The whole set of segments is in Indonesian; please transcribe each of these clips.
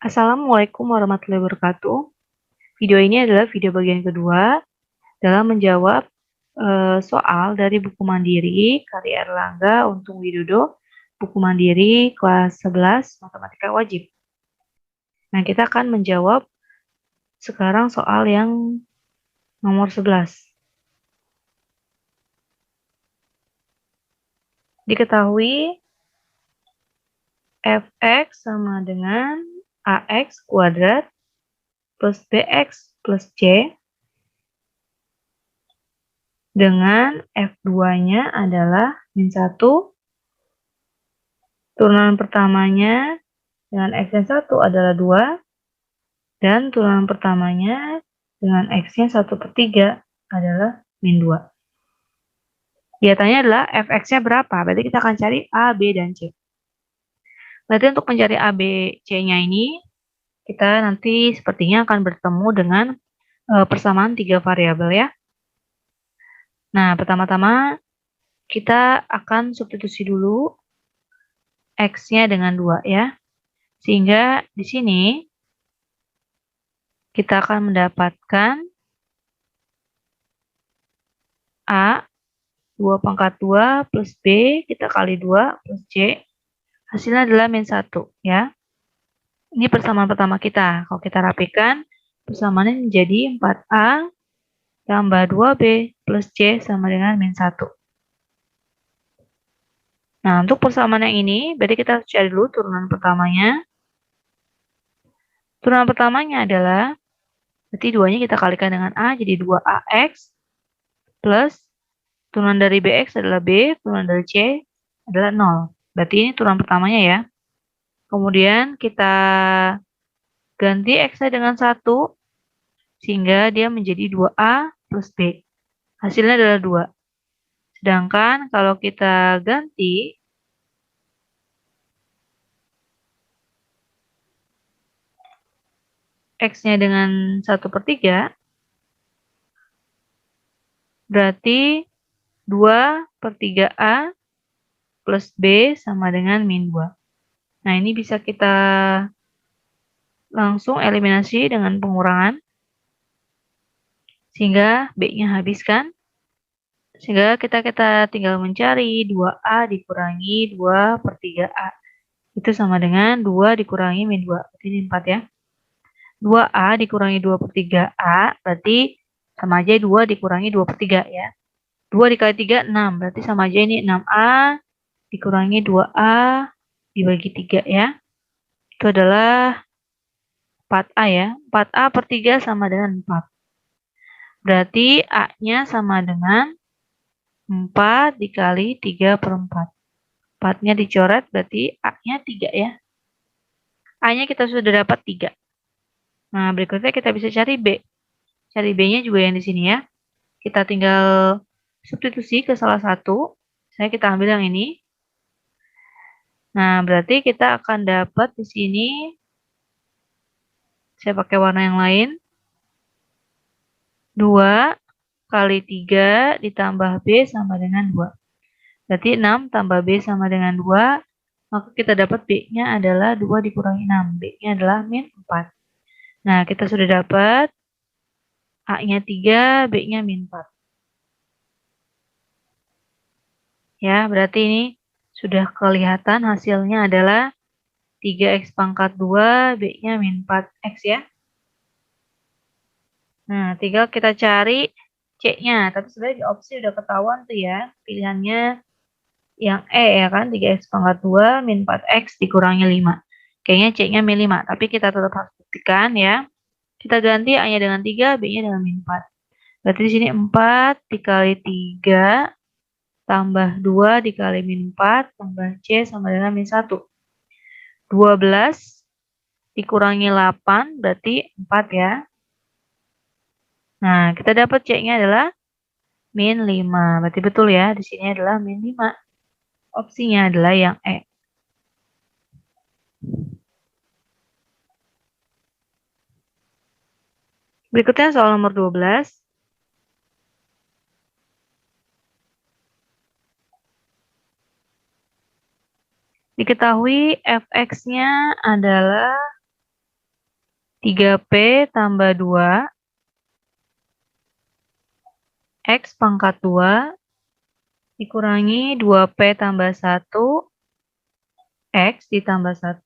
Assalamualaikum warahmatullahi wabarakatuh. Video ini adalah video bagian kedua dalam menjawab soal dari buku Mandiri karya Erlangga Untung Widodo, buku Mandiri kelas 11 Matematika Wajib. Nah, kita akan menjawab sekarang soal yang nomor 11. Diketahui fx sama dengan ax kuadrat plus bx plus c dengan f2-nya adalah min 1, turunan pertamanya dengan x-nya 1 adalah 2, dan turunan pertamanya dengan x-nya 1/3 adalah min 2. Biasanya adalah fx-nya berapa? Berarti kita akan cari a, b, dan c. Berarti untuk mencari a, b, c-nya ini, kita nanti sepertinya akan bertemu dengan persamaan 3 variabel ya. Nah, pertama-tama kita akan substitusi dulu x-nya dengan 2 ya. Sehingga di sini kita akan mendapatkan A 2 pangkat 2 plus B kita kali 2 plus C. Hasilnya adalah min 1 ya. Ini persamaan pertama kita. Kalau kita rapikan, persamaannya menjadi 4A tambah 2B plus C sama dengan min 1. Nah, untuk persamaan yang ini, berarti kita harus cari dulu turunan pertamanya. Turunan pertamanya adalah, berarti 2-nya kita kalikan dengan A, jadi 2AX plus turunan dari BX adalah B, turunan dari C adalah 0. Berarti ini turunan pertamanya ya. Kemudian kita ganti X-nya dengan 1, sehingga dia menjadi 2A plus B. Hasilnya adalah 2. Sedangkan kalau kita ganti X-nya dengan 1/3, berarti 2/3A plus B sama dengan min 2. Nah, ini bisa kita langsung eliminasi dengan pengurangan, sehingga B-nya habis kan. Sehingga kita tinggal mencari 2A dikurangi 2/3A. Itu sama dengan 2 dikurangi min 2. Berarti ini 4 ya. 2A dikurangi 2/3A berarti sama aja 2 dikurangi 2/3 ya. 2 dikali 3, 6. Berarti sama aja ini 6A dikurangi 2A dibagi 3 ya. Itu adalah 4A ya. 4A/3 sama dengan 4. Berarti A-nya sama dengan 4 dikali 3/4. 4-nya dicoret, berarti A-nya 3 ya. A-nya kita sudah dapat 3. Nah, berikutnya kita bisa cari B. Cari B-nya juga yang di sini ya. Kita tinggal substitusi ke salah satu. Misalnya kita ambil yang ini. Nah, berarti kita akan dapat di sini, saya pakai warna yang lain, 2 kali 3 ditambah B sama dengan 2. Berarti 6 tambah B sama dengan 2, maka kita dapat B-nya adalah 2 dikurangi 6. B-nya adalah min 4. Nah, kita sudah dapat A-nya 3, B-nya min 4. Ya, berarti ini sudah kelihatan hasilnya adalah 3x pangkat 2, B-nya min 4x ya. Nah, tinggal kita cari C-nya. Tapi sebenarnya di opsi udah ketahuan tuh ya. Pilihannya yang E ya kan. 3x pangkat 2 min 4x dikurangi 5. Kayaknya C-nya min 5. Tapi kita tetap harus buktikan ya. Kita ganti A-nya dengan 3, B-nya dengan min 4. Berarti di sini 4 dikali 3 tambah 2 dikali min 4 tambah C sama dengan min 1. 12 dikurangi 8 berarti 4 ya. Nah, kita dapat C-nya adalah min 5. Berarti betul ya, di sini adalah min 5. Opsinya adalah yang E. Berikutnya soal nomor 12. Diketahui fx-nya adalah 3P tambah 2 X pangkat 2 dikurangi 2P tambah 1 X ditambah 1.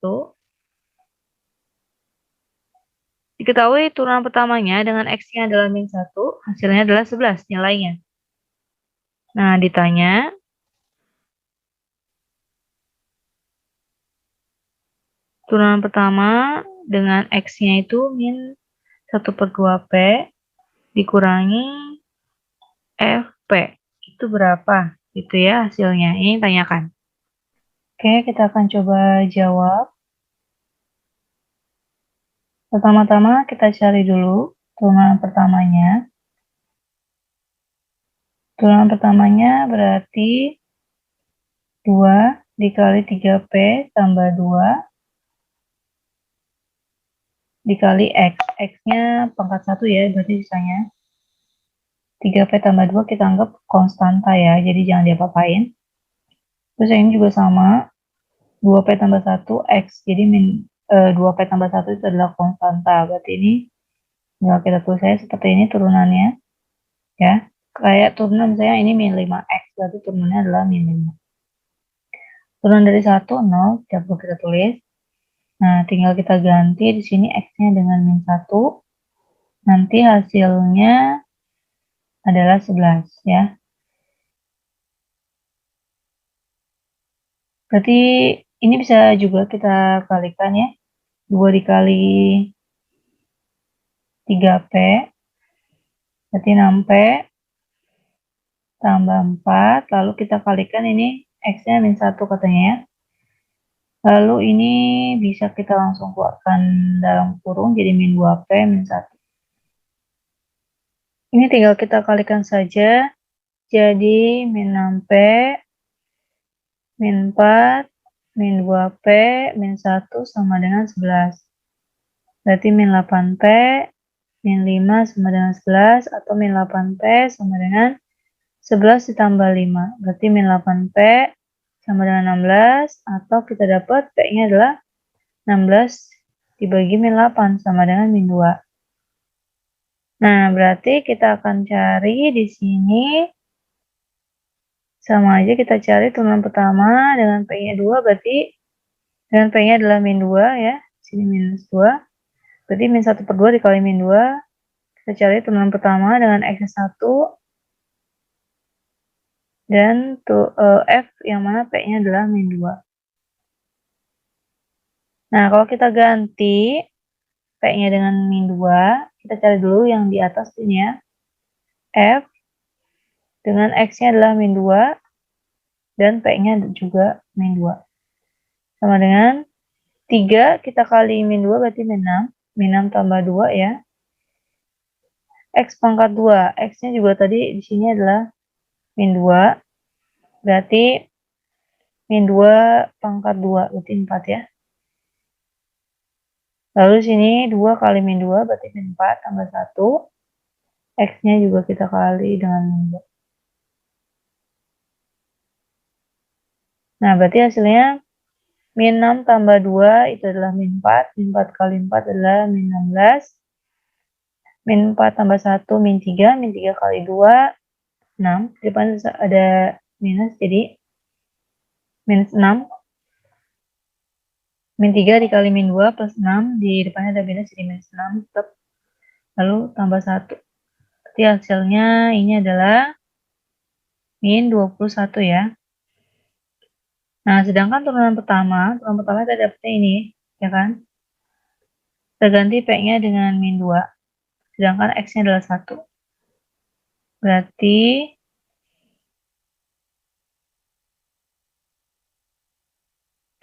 Diketahui turunan pertamanya dengan X-nya adalah min 1, hasilnya adalah 11 nilainya. Nah, ditanya, turunan pertama dengan X-nya itu min 1/2P dikurangi FP. Itu berapa? Itu ya hasilnya. Ini tanyakan. Oke, kita akan coba jawab. Pertama-tama kita cari dulu turunan pertamanya. Turunan pertamanya berarti 2 dikali 3P tambah 2 dikali X. X-nya pangkat 1 ya, berarti sisanya 3P tambah 2 kita anggap konstanta ya, jadi jangan diapa-apain. Terus yang ini juga sama, 2P tambah 1 X, jadi 2P tambah 1 itu adalah konstanta, berarti ini tinggal kita tulis saja seperti ini turunannya, ya. Kayak turunan misalnya ini min 5X, berarti turunannya adalah min 5. Turunan dari 1, 0, tidak perlu kita tulis. Nah, tinggal kita ganti di sini X-nya dengan min 1, nanti hasilnya adalah 11, ya. Berarti ini bisa juga kita kalikan ya. 2 dikali 3P, berarti 6P, tambah 4, lalu kita kalikan ini X-nya min 1 katanya ya. Lalu ini bisa kita langsung keluarkan dalam kurung, jadi min 2P, min 1. Ini tinggal kita kalikan saja, jadi min 6P, min 4, min 2P, min 1 sama dengan 11. Berarti min 8P, min 5 sama dengan 11, atau min 8P sama dengan 11 ditambah 5. Berarti min 8P sama dengan 16, atau kita dapat P-nya adalah 16 dibagi min 8 sama dengan min 2. Nah, berarti kita akan cari di sini sama aja, kita cari turunan pertama dengan P-nya 2, berarti dengan P-nya adalah min 2 ya. Sini minus 2. Berarti min 1/2 dikali min 2. Kita cari turunan pertama dengan X-nya 1 dan F yang mana P-nya adalah min 2. Nah, kalau kita ganti P-nya dengan min 2, kita cari dulu yang di atas ini ya. F dengan X-nya adalah min 2 dan P-nya juga min 2. Sama dengan 3 kita kali min 2 berarti min 6. Min 6 tambah 2 ya. X pangkat 2. X-nya juga tadi di sini adalah min 2. Berarti min 2 pangkat 2 berarti 4 ya. Lalu sini 2 kali min 2 berarti min 4 tambah 1. X-nya juga kita kali dengan min 2. Nah, berarti hasilnya min 6 tambah 2 itu adalah min 4. Min 4 kali 4 adalah min 16. Min 4 tambah 1 min 3. Min 3 kali 2 6. Di depan ada minus jadi minus 6. Min 3 dikali min 2 plus 6. Di depannya ada minus jadi minus 6 tetap. Lalu tambah 1. Berarti hasilnya ini adalah min 21 ya. Nah, sedangkan turunan pertama kita dapatnya ini, ya kan? Kita ganti P-nya dengan min 2. Sedangkan X-nya adalah 1. Berarti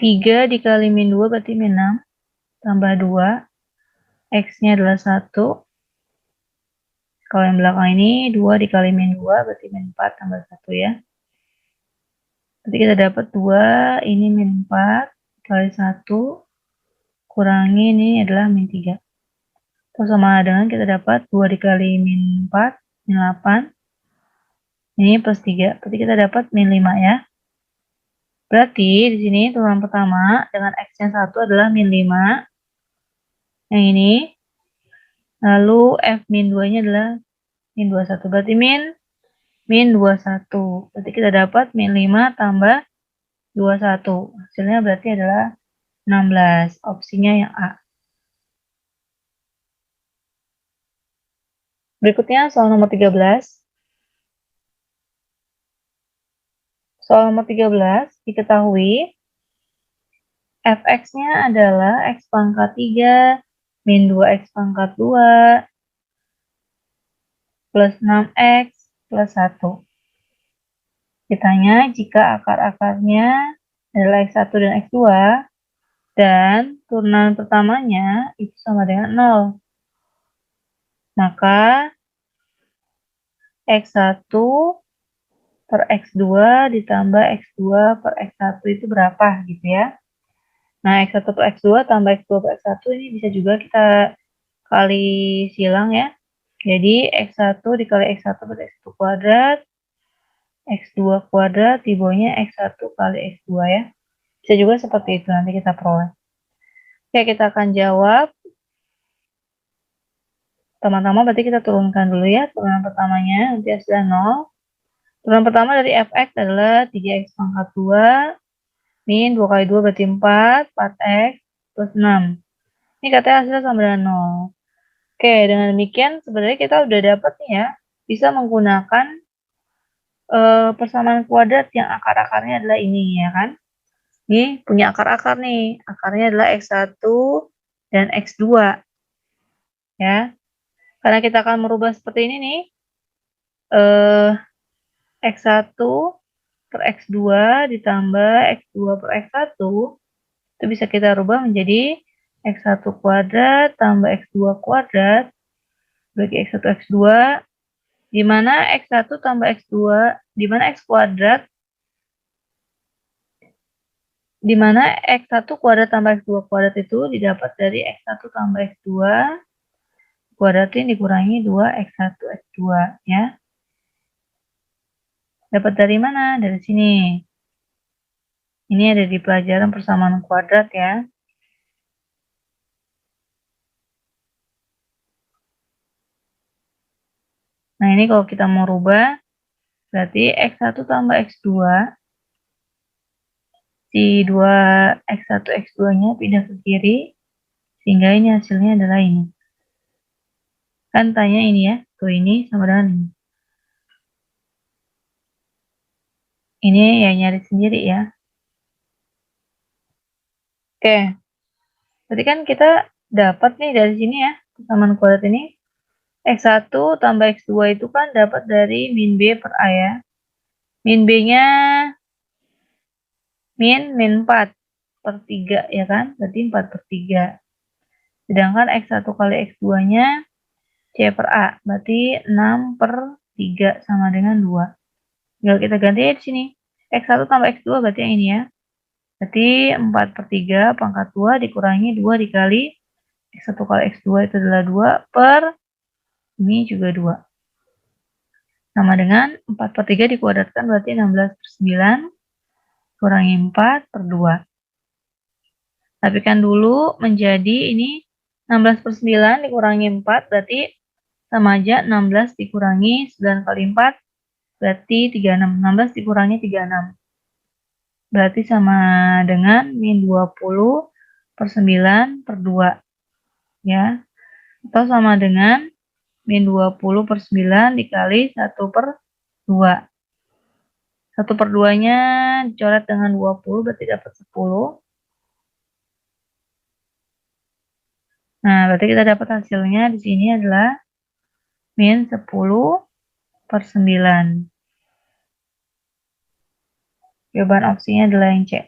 tiga dikali min 2 berarti min 6. Tambah 2. X-nya adalah 1. Kalau yang belakang ini 2 dikali min 2 berarti min 4 tambah 1 ya. Berarti kita dapat 2, ini min 4 kali 1 kurangi ini adalah min 3. Terus sama dengan kita dapat 2 dikali min 4, min 8. Ini plus 3, berarti kita dapat min 5 ya. Berarti di sini turunan pertama dengan X-nya 1 adalah min 5. Yang ini Lalu F min 2-nya adalah min 21. Berarti min 21. Berarti kita dapat min 5 tambah 21. Hasilnya berarti adalah 16. Opsinya yang A. Berikutnya soal nomor 13. Soal nomor 13 diketahui fx-nya adalah x pangkat 3 min 2x pangkat 2 plus 6x plus 1. Ditanya jika akar-akarnya adalah x1 dan x2 dan turunan pertamanya itu sama dengan 0. Maka x1 per x2 ditambah x2 per x1 itu berapa gitu ya. Nah, x1 per x2 tambah x2 per x1 ini bisa juga kita kali silang ya. Jadi, x1 dikali x1 per x1 kuadrat, x2 kuadrat, di bawahnya x1 kali x2 ya. Bisa juga seperti itu, nanti kita peroleh. Oke, kita akan jawab. Pertama-tama berarti kita turunkan dulu ya, turunan pertamanya, nanti hasilnya 0. Turunan pertama dari fx adalah 3x pangkat 2, min 2 kali 2 berarti 4, 4x plus 6. Ini katanya hasilnya sama dengan 0. Oke, dengan demikian sebenarnya kita udah dapat nih ya, bisa menggunakan persamaan kuadrat yang akar-akarnya adalah ini ya kan. Ini punya akar-akar nih, akarnya adalah x1 dan x2 ya. Karena kita akan merubah seperti ini nih, x1 per x2 ditambah x2 per x1 itu bisa kita rubah menjadi x1 kuadrat tambah x2 kuadrat bagi x1 x2, di mana x1 tambah x2, di mana x kuadrat, di mana x1 kuadrat tambah x2 kuadrat itu didapat dari x1 tambah x2 kuadratin dikurangi 2x1 x2 ya. Dapat dari mana? Dari sini. Ini ada di pelajaran persamaan kuadrat ya. Nah, ini kalau kita mau rubah, berarti x1 tambah x2, si 2x1 x2-nya pindah ke kiri, sehingga ini hasilnya adalah ini. Kan tanya ini ya, tuh ini sama dengan ini. Ini ya nyari sendiri ya. Oke, berarti kan kita dapat nih dari sini ya, persamaan kuadrat ini. X1 tambah X2 itu kan dapat dari min B per A ya. Min B-nya min 4 per 3 ya kan, berarti 4 per 3. Sedangkan X1 kali X2-nya C per A, berarti 6 per 3 sama dengan 2. Tinggal kita ganti aja di sini. X1 tambah X2 berarti yang ini ya. Berarti 4 per 3 pangkat 2 dikurangi 2 dikali X1 kali X2 itu adalah 2 per ini juga 2. Sama dengan 4 per 3 dikuadratkan berarti 16 per 9 kurangi 4 per 2. Rapikan dulu menjadi ini 16 per 9 dikurangi 4 berarti sama aja 16 dikurangi 9 kali 4 berarti 36. 16 dikurangi 36. Berarti sama dengan min 20 per 9 per 2. Ya. Atau sama dengan min 20 per 9 dikali 1 per 2. 1 per 2-nya dicoret dengan 20 berarti dapat 10. Nah, berarti kita dapat hasilnya di sini adalah min 10 per 9. Jawaban opsinya adalah yang C.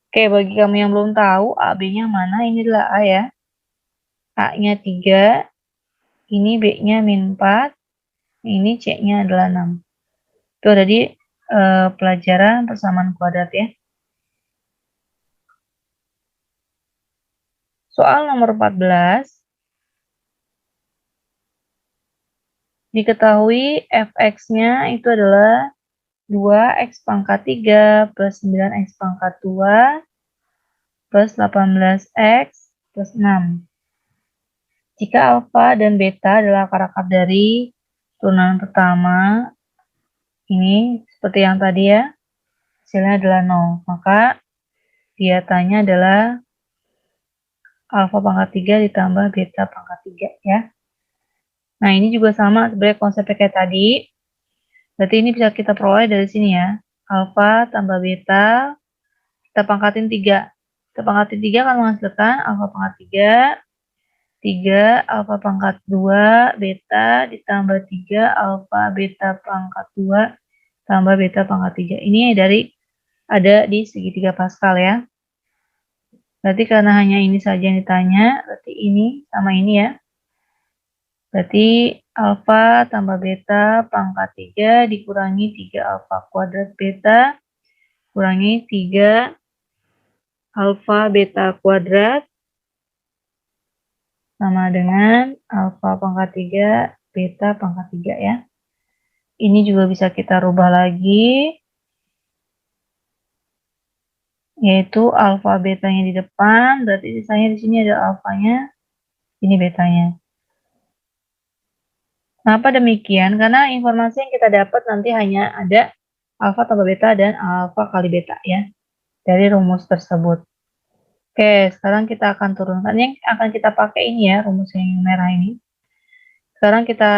Oke, bagi kamu yang belum tahu A, B-nya mana, ini adalah A ya. A-nya 3, ini B-nya min 4, ini C-nya adalah 6. Itu ada di pelajaran persamaan kuadrat ya. Soal nomor 14. Diketahui fx-nya itu adalah 2x pangkat 3 plus 9x pangkat 2 plus 18X plus 6. Jika alfa dan beta adalah akar-akar dari turunan pertama, ini seperti yang tadi ya, hasilnya adalah 0. Maka biatanya adalah alfa pangkat 3 ditambah beta pangkat 3 ya. Nah, ini juga sama sebenarnya konsepnya kayak tadi. Berarti ini bisa kita peroleh dari sini ya. Alfa tambah beta, kita pangkatin 3. Kita pangkatin 3 akan menghasilkan alfa pangkat 3 alfa pangkat 2 beta ditambah 3 alfa beta pangkat 2 tambah beta pangkat 3. Ini dari ada di segitiga Pascal ya. Berarti karena hanya ini saja yang ditanya, berarti ini sama ini ya. Berarti alfa tambah beta pangkat 3 dikurangi 3 alfa kuadrat beta kurangi 3 alfa beta kuadrat sama dengan alfa pangkat 3 beta pangkat 3 ya. Ini juga bisa kita rubah lagi, yaitu alfa betanya di depan, berarti sisanya di sini ada alfanya, ini betanya. Kenapa demikian? Karena informasi yang kita dapat nanti hanya ada alfa tambah beta dan alfa kali beta ya, dari rumus tersebut. Oke, sekarang kita akan turunkan. Yang akan kita pakai ini ya, rumus yang merah ini. Sekarang kita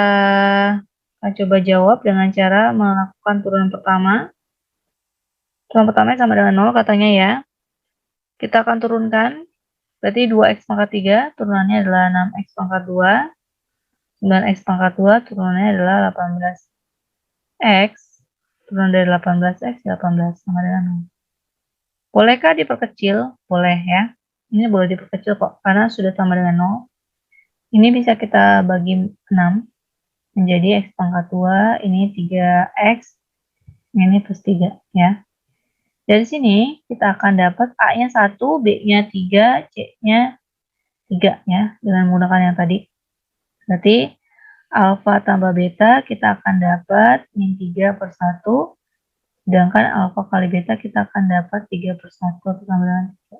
akan coba jawab dengan cara melakukan turunan pertama. Turunan pertama sama dengan 0 katanya ya. Kita akan turunkan. Berarti 2x pangkat 3 turunannya adalah 6x pangkat 2. 9x pangkat 2 turunannya adalah 18x. Turunan dari 18x 18 sama dengan 0. Bolehkah diperkecil? Boleh ya. Ini boleh diperkecil kok, karena sudah sama dengan 0. Ini bisa kita bagi 6 menjadi x pangkat 2, ini 3x, ini plus 3 ya. Dari sini kita akan dapat A-nya 1, B-nya 3, C-nya 3 ya, dengan menggunakan yang tadi. Berarti alfa tambah beta kita akan dapat min 3 per 1, sedangkan alfa kali beta kita akan dapat 3 per 1 sama dengan 3.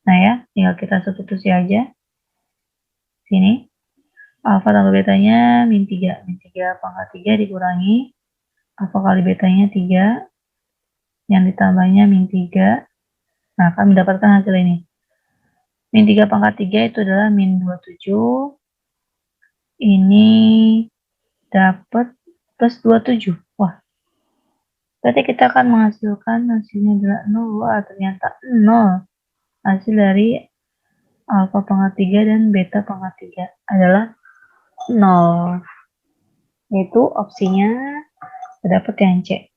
Nah ya, tinggal kita substitusi aja. Sini, alfa tambah betanya min 3. Min 3 pangkat 3 dikurangi alfa kali betanya 3. Yang ditambahnya min 3. Nah, akan mendapatkan hasil ini. Min 3 pangkat 3 itu adalah min 27. Ini dapat plus 27. Wah, berarti kita akan menghasilkan hasilnya adalah 0. Wah, ternyata 0. Hasil dari alfa pangkat 3 dan beta pangkat 3 adalah 0. Yaitu opsinya terdapat yang C.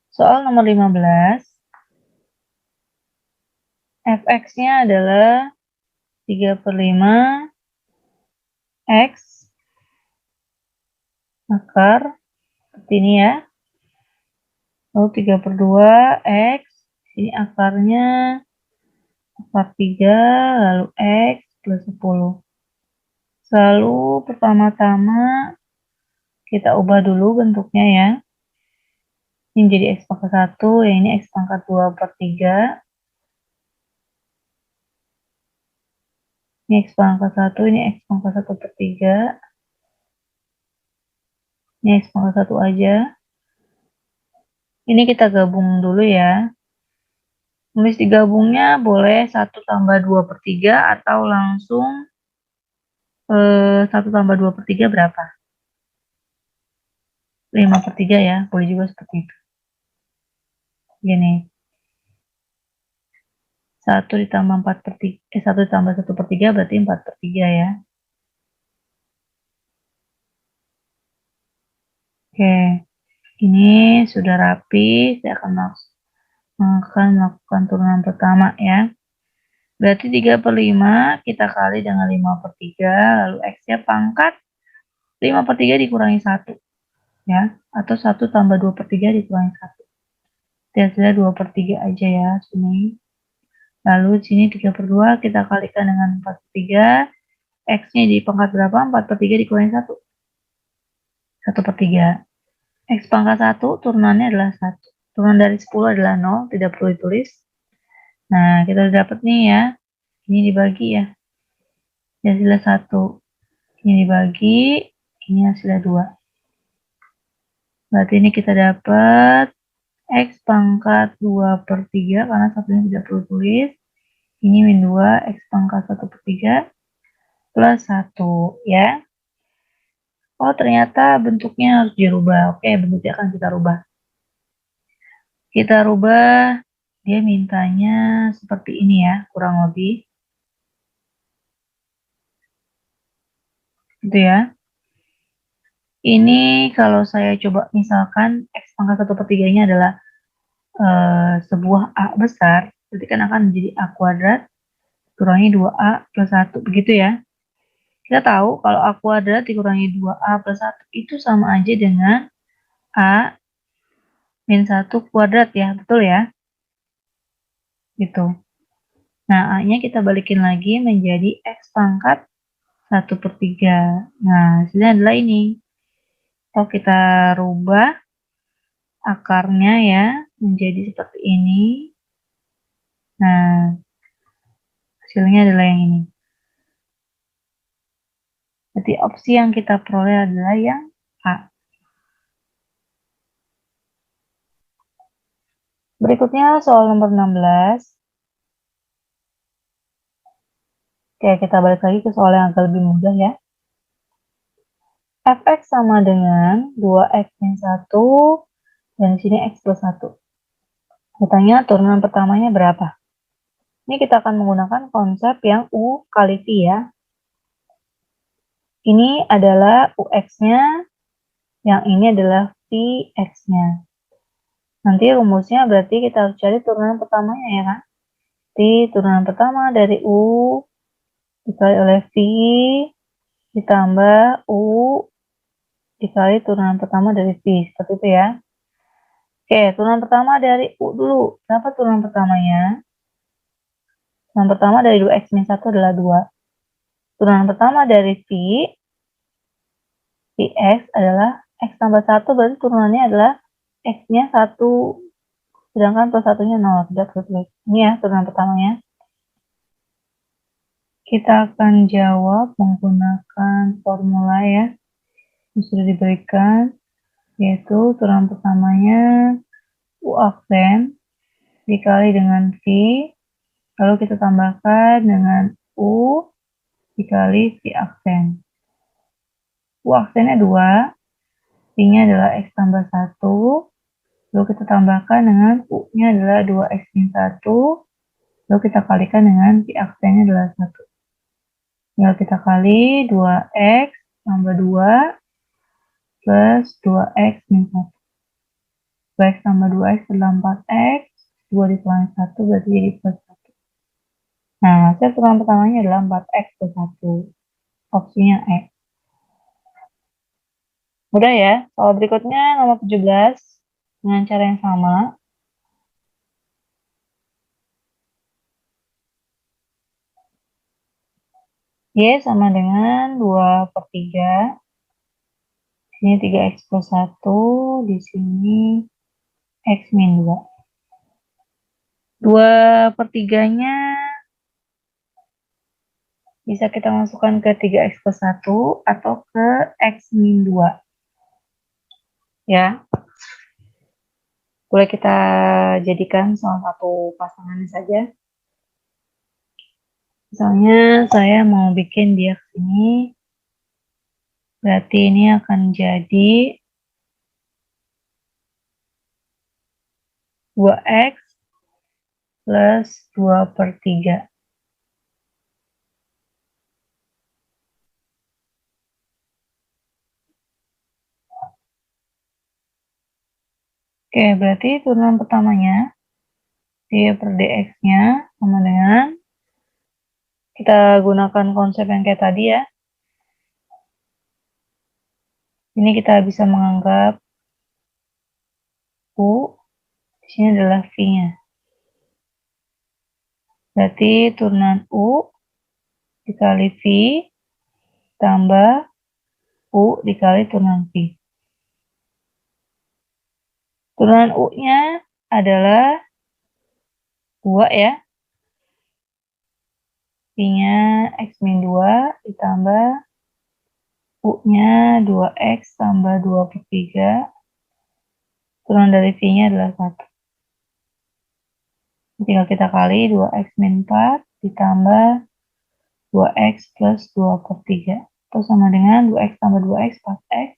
Soal nomor 15. Fx-nya adalah 3 per 5 X akar seperti ini ya. Lalu 3 per 2 X. Sini akarnya akar 3, lalu X plus 10. Lalu pertama-tama kita ubah dulu bentuknya ya. Ini jadi X pangkat 1, ya ini X pangkat 2 per 3. Ini X pangkat 1, ini X pangkat 1 per 3. Ini X pangkat 1 aja. Ini kita gabung dulu ya. Nulis digabungnya boleh 1 tambah 2 per 3 atau langsung 1 tambah 2 per 3 berapa? 5 per 3 ya, boleh juga seperti itu. Gini. 1 ditambah 4 per 3, 1 ditambah 1 per 3 berarti 4 per 3 ya. Oke, ini sudah rapi, saya akan melakukan turunan pertama ya. Berarti 3 per 5 kita kali dengan 5 per 3, lalu X-nya pangkat 5 per 3 dikurangi 1 ya, atau 1 tambah 2 per 3 dikurangi 1. Hasilnya 2 per 3 aja ya sini. Lalu sini 3 per 2 kita kalikan dengan 4 per 3, X-nya di pangkat berapa? 4 per 3 dikurangi 1. 1 per 3. X pangkat 1 turunannya adalah 1. Turunan dari 10 adalah 0, tidak perlu ditulis. Nah, kita udah dapat nih ya. Ini dibagi ya. Ini hasilnya 1. Ini dibagi, ini hasilnya 2. Berarti ini kita dapat X pangkat 2 per 3, karena satunya tidak perlu tulis. Ini min 2, X pangkat 1 per 3, plus 1, ya. Oh, ternyata bentuknya harus dirubah. Oke, bentuknya akan kita rubah. Kita rubah, dia mintanya seperti ini ya, kurang lebih. Gitu ya. Ini kalau saya coba misalkan X pangkat 1 per 3-nya adalah sebuah A besar, berarti kan akan menjadi A kuadrat dikurangi 2A plus 1, begitu ya. Kita tahu kalau A kuadrat dikurangi 2A plus 1 itu sama aja dengan A min 1 kuadrat ya, betul ya? Gitu. Nah, A-nya kita balikin lagi menjadi X pangkat 1 per 3. Nah, hasilnya adalah ini. Kalau kita rubah akarnya ya menjadi seperti ini. Nah, hasilnya adalah yang ini. Jadi opsi yang kita peroleh adalah yang A. Berikutnya soal nomor 16. Oke, kita balik lagi ke soal yang agak lebih mudah ya. Fx sama dengan 2x min 1 dan di sini x plus 1. Ditanya turunan pertamanya berapa? Ini kita akan menggunakan konsep yang U kali V ya. Ini adalah UX-nya, yang ini adalah VX-nya. Nanti rumusnya berarti kita harus cari turunan pertamanya ya kan? Jadi turunan pertama dari U dikali oleh V ditambah U dikali turunan pertama dari V. Seperti itu ya. Oke, turunan pertama dari U dulu. Berapa turunan pertamanya? Turunan pertama dari 2x min 1 adalah 2. Turunan pertama dari V, Vx adalah x tambah 1, berarti turunannya adalah x-nya 1, sedangkan plus 1-nya 0. Tidak perlu. Ini ya turunan pertamanya. Kita akan jawab menggunakan formula ya yang sudah diberikan, yaitu turunan pertamanya U aksen dikali dengan V, lalu kita tambahkan dengan U dikali V aksen. U aksennya 2, V-nya adalah X tambah 1, lalu kita tambahkan dengan U-nya adalah 2X min 1, lalu kita kalikan dengan V aksennya adalah 1. Tinggal kita kali 2X tambah 2 plus 2X min 1. 2X tambah 2X adalah 4X, 2 dikurangi 1 berarti jadi plus 1. Nah, hasil turunan pertamanya adalah 4X plus 1. Opsinya X. Mudah ya. Soal berikutnya nomor 17 dengan cara yang sama. Y sama dengan 2 per 3. Ini 3X plus 1. Di sini X min 2. 2 per 3-nya bisa kita masukkan ke 3X plus 1 atau ke X min 2. Ya. Boleh kita jadikan salah satu pasangan saja. Misalnya saya mau bikin dia sini, berarti ini akan jadi 2X plus 2 per 3. Oke, berarti turunan pertamanya d per dx-nya sama dengan, kita gunakan konsep yang kayak tadi ya. Ini kita bisa menganggap U, di sini adalah V-nya. Berarti turunan U dikali V tambah U dikali turunan V. Turunan U-nya adalah 2 ya. V-nya X-2 ditambah U-nya 2X tambah 2/3. Turunan dari V-nya adalah 1. Tinggal kita kali 2X min 4 ditambah 2X plus 2/3. Itu sama dengan 2X tambah 2X 4X.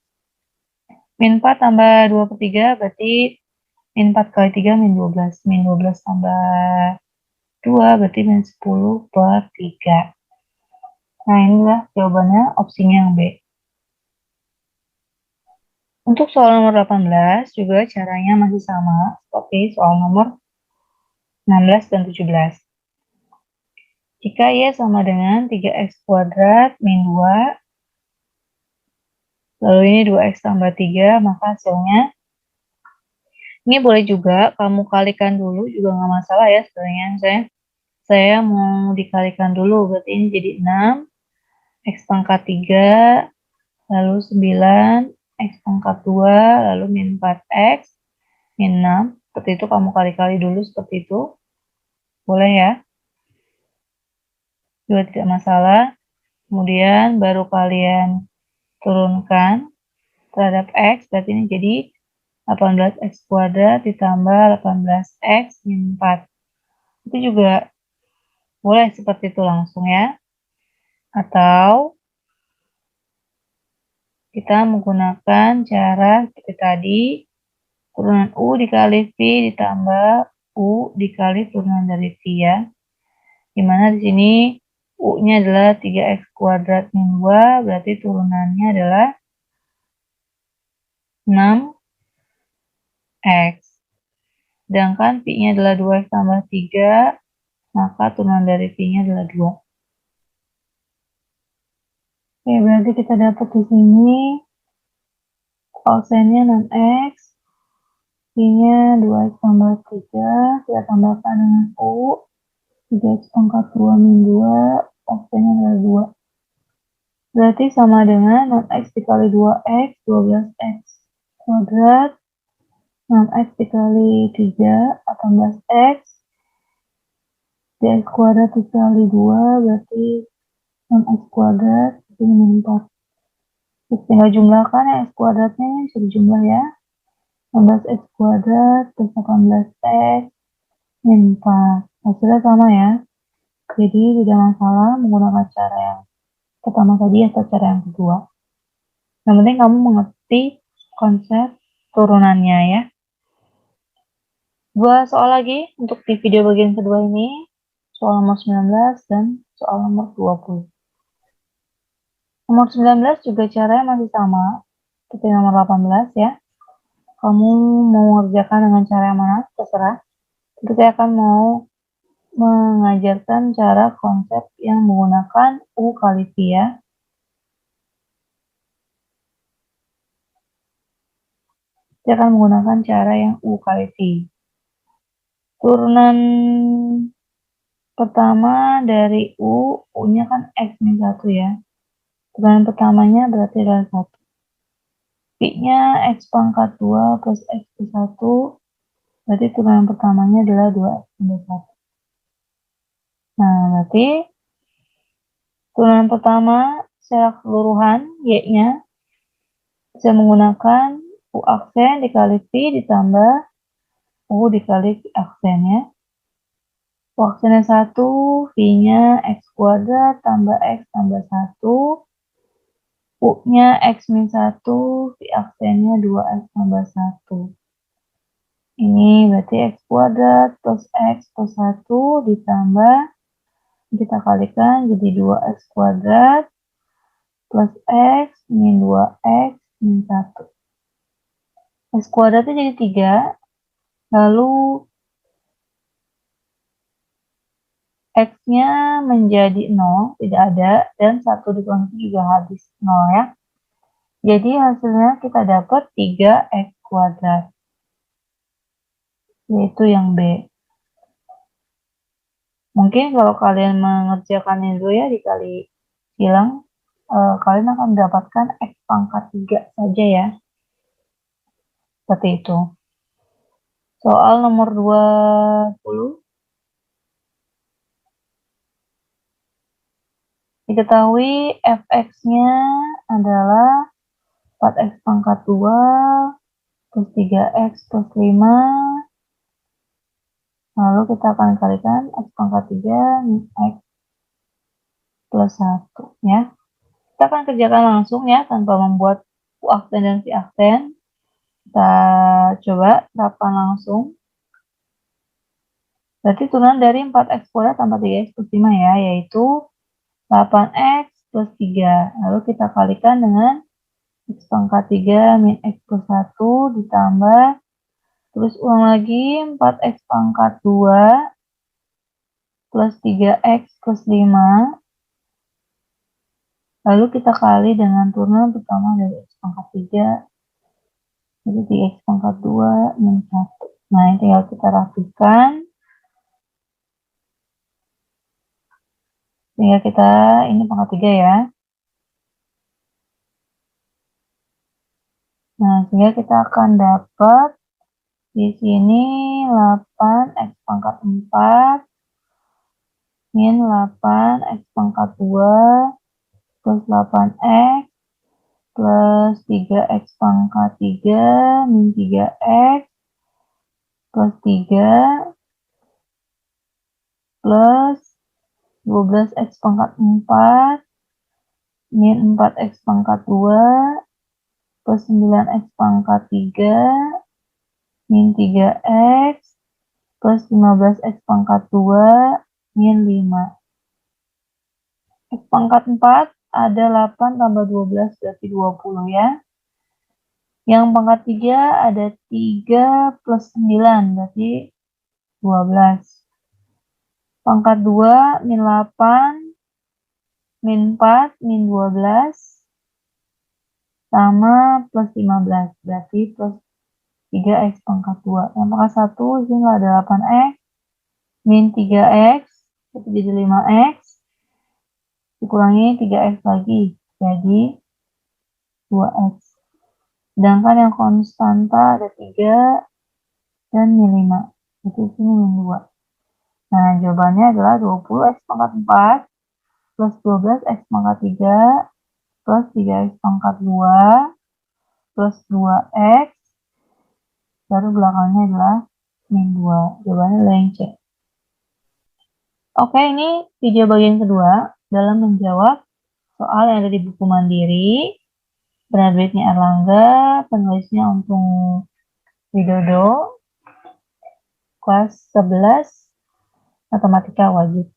Min 4 tambah 2/3 berarti min 4 kali 3 min 12. Min 12 tambah 2 berarti min 10/3. Nah, inilah jawabannya, opsinya yang B. Untuk soal nomor 18 juga caranya masih sama seperti soal nomor 16 dan 17. Jika Y sama dengan 3X kuadrat min 2, lalu ini 2X tambah 3, maka hasilnya, ini boleh juga kamu kalikan dulu, juga nggak masalah ya sebenarnya. Saya mau dikalikan dulu, berarti ini jadi 6, X pangkat 3, lalu 9, X pangkat 2, lalu min 4X, min 6. Seperti itu kamu kali-kali dulu seperti itu. Boleh ya? Juga tidak masalah. Kemudian baru kalian turunkan terhadap X, berarti ini jadi 18X kuadrat ditambah 18X min 4. Itu juga boleh seperti itu langsung ya. Atau kita menggunakan cara seperti tadi, turunan U dikali V ditambah U dikali turunan dari V ya. Dimana di sini U-nya adalah 3X kuadrat min 2, berarti turunannya adalah 6X. Sedangkan V-nya adalah 2X tambah 3, maka turunan dari V-nya adalah 2. Oke, berarti kita dapat di sini kosennya 6X, V-nya 2X tambah 3, kita tambahkan dengan U, 3X pangkat 2 min 2, kosennya adalah 2. Berarti sama dengan 6X dikali 2X, 12X kuadrat, 6X dikali 3, 18X, 3X kuadrat dikali 2, berarti 6X kuadrat, ini min 4. Terus tinggal jumlahkan ya, X kuadratnya bisa dijumlah ya. 16X kuadrat plus 18X min 4. Hasilnya sama ya. Jadi tidak masalah menggunakan cara yang pertama tadi atau cara yang kedua. Yang penting kamu mengerti konsep turunannya ya. Dua soal lagi untuk di video bagian kedua ini. Soal nomor 19 dan soal nomor 20. Nomor 19 juga caranya masih sama seperti nomor 18 ya. Kamu mau mengerjakan dengan cara yang mana, terserah. Kita akan mau mengajarkan cara konsep yang menggunakan U kali V ya. Kita akan menggunakan cara yang U kali V. Turunan pertama dari U, U-nya kan X min 1 ya. Turunan pertamanya berarti adalah 1. V-nya X pangkat 2 plus X plus 1, berarti turunan pertamanya adalah 2X tambah 1. Nah, berarti turunan pertama secara keseluruhan Y-nya bisa menggunakan U aksen dikali V ditambah U dikali V aksennya. U aksennya 1, V-nya X kuadrat tambah X tambah 1, U-nya X min 1, V aksennya 2X tambah 1. Ini berarti X kuadrat plus X plus 1 ditambah, kita kalikan jadi 2X kuadrat plus X min 2X min 1. X kuadratnya jadi 3, lalu X-nya menjadi 0, tidak ada, dan 1 dikurangi juga habis 0 ya. Jadi hasilnya kita dapat 3X kuadrat, yaitu yang B. Mungkin kalau kalian mengerjakannya dulu ya, dikali bilang, kalian akan mendapatkan X pangkat 3 saja ya. Seperti itu. Soal nomor 20. Diketahui fx-nya adalah 4x pangkat 2 plus 3x plus 5. Lalu kita akan kalikan x pangkat 3 min x plus 1 ya. Kita akan kerjakan langsung ya tanpa membuat U aksen dan V aksen. Kita coba terapkan langsung. Berarti turunan dari 4x kuadrat tambah 3x plus 5 ya, yaitu 8x plus 3. Lalu kita kalikan dengan x pangkat 3 min x plus 1 ditambah, terus ulang lagi 4x pangkat 2 plus 3x plus 5. Lalu kita kali dengan turunan pertama dari x pangkat 3, jadi 3x pangkat 2 min 1. Nah, ini tinggal kita rapikan. Sehingga kita, ini pangkat 3 ya. Nah, sehingga kita akan dapat di sini 8x pangkat 4 min 8x pangkat 2 plus 8x plus 3x pangkat 3 min 3x plus 3 plus 12x pangkat 4 min 4x pangkat 2 plus 9x pangkat 3 min 3x plus 15x pangkat 2 min 5. X pangkat 4 ada 8 tambah 12 berarti 20 ya. Yang pangkat 3 ada 3 plus 9 berarti 12. Pangkat 2 min 8 min 4 min 12 sama plus 15 berarti plus 3x pangkat 2. Yang pangkat 1 sini ada 8x min 3x itu jadi 5x dikurangi 3x lagi jadi 2x. Sedangkan yang konstanta ada 3 dan min 5. Jadi sini min 2. Nah, jawabannya adalah 20x pangkat 4 plus 12x pangkat 3 plus 3x pangkat 2 plus 2x, baru belakangnya adalah min 2. Jawabannya adalah yang C. Oke, ini video bagian kedua dalam menjawab soal yang ada di buku Mandiri. Penerbitnya Erlangga, penulisnya Untung Widodo, kelas 11, matematika wajib.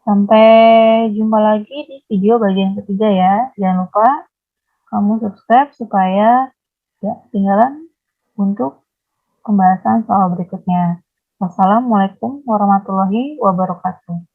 Sampai jumpa lagi di video bagian ketiga ya. Jangan lupa kamu subscribe supaya tidak ketinggalan untuk pembahasan soal berikutnya. Wassalamualaikum warahmatullahi wabarakatuh.